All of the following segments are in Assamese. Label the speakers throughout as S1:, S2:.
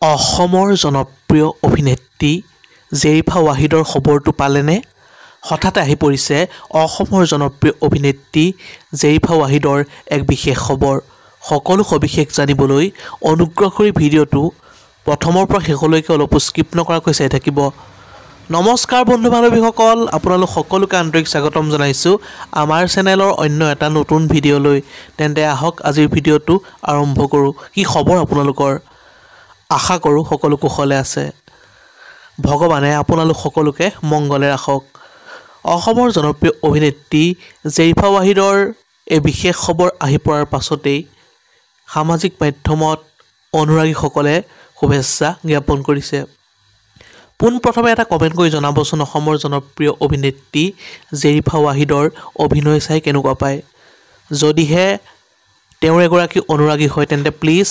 S1: অসমৰ জনপ্ৰিয় অভিনেত্ৰী জেৰিফা ৱাহিদৰ খবৰটো পালেনে? হঠাতে আহি পৰিছে অসমৰ জনপ্ৰিয় অভিনেত্ৰী জেৰিফা ৱাহিদৰ এক বিশেষ খবৰ। সকলো সবিশেষ জানিবলৈ অনুগ্ৰহ কৰি ভিডিঅ'টো প্ৰথমৰ পৰা শেষলৈকে অলপো স্কিপ নকৰাকৈ চাই থাকিব। নমস্কাৰ বন্ধু বান্ধৱীসকল, আপোনালোক সকলোকে আন্তৰিক স্বাগতম জনাইছোঁ আমাৰ চেনেলৰ অন্য এটা নতুন ভিডিঅ'লৈ। তেন্তে আহক আজিৰ ভিডিঅ'টো আৰম্ভ কৰোঁ। কি খবৰ আপোনালোকৰ? আশা কৰোঁ সকলো কুশলে আছে। ভগৱানে আপোনালোক সকলোকে মংগলে ৰাখক। অসমৰ জনপ্ৰিয় অভিনেত্ৰী জেৰিফা ৱাহিদৰ এই বিশেষ খবৰ আহি পৰাৰ পাছতেই সামাজিক মাধ্যমত অনুৰাগীসকলে শুভেচ্ছা জ্ঞাপন কৰিছে। পোনপ্ৰথমে এটা কমেণ্ট কৰি জনাবচোন, অসমৰ জনপ্ৰিয় অভিনেত্ৰী জেৰিফা ৱাহিদৰ অভিনয় চাই কেনেকুৱা পায়। যদিহে তেওঁৰ এগৰাকী অনুৰাগী হয় তেন্তে প্লিজ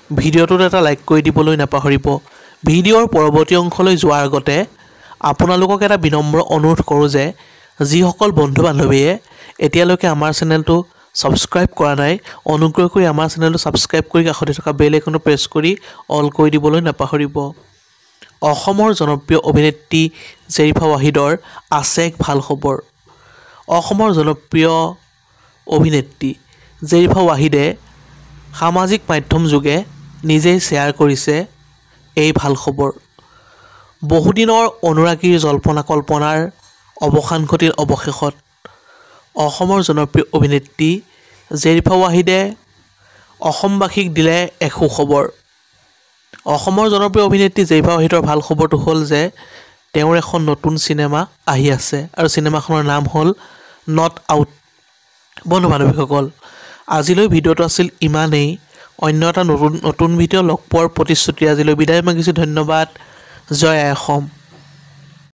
S1: ভিডিঅ'টোত এটা লাইক কৰি দিবলৈ নাপাহৰিব। ভিডিঅ'ৰ পৰৱৰ্তী অংশলৈ যোৱাৰ আগতে আপোনালোকক এটা বিনম্ৰ অনুৰোধ কৰোঁ যে যিসকল বন্ধু বান্ধৱীয়ে এতিয়ালৈকে আমাৰ চেনেলটো ছাবস্ক্ৰাইব কৰা নাই, অনুগ্ৰহ কৰি আমাৰ চেনেলটো ছাবস্ক্ৰাইব কৰি কাষতে থকা বেল আইকনটো প্ৰেছ কৰি অল কৰি দিবলৈ নাপাহৰিব। অসমৰ জনপ্ৰিয় অভিনেত্ৰী জেৰিফা ৱাহিদৰ আছে এক ভাল খবৰ। অসমৰ জনপ্ৰিয় অভিনেত্ৰী জেৰিফা ৱাহিদে সামাজিক মাধ্যম যোগে নিজেই শ্বেয়াৰ কৰিছে এই ভাল খবৰ। বহুদিনৰ অনুৰাগীৰ জল্পনা কল্পনাৰ অৱসান ঘটিল অৱশেষত। অসমৰ জনপ্ৰিয় অভিনেত্ৰী জেৰিফা ৱাহিদে অসমবাসীক দিলে এক সুখবৰ। অসমৰ জনপ্ৰিয় অভিনেত্ৰী জেৰিফা ৱাহিদৰ ভাল খবৰটো হ'ল যে তেওঁৰ এখন নতুন চিনেমা আহি আছে আৰু চিনেমাখনৰ নাম হ'ল নট আউট। বন্ধু বান্ধৱীসকল, আজিলৈ ভিডিঅ'টো আছিল ইমানেই। অন্য এটা নতুন ভিডিঅ' লগ পোৱাৰ প্ৰতিশ্ৰুতি আজিলৈ বিদায় মাগিছোঁ। ধন্যবাদ। জয় আই অসম।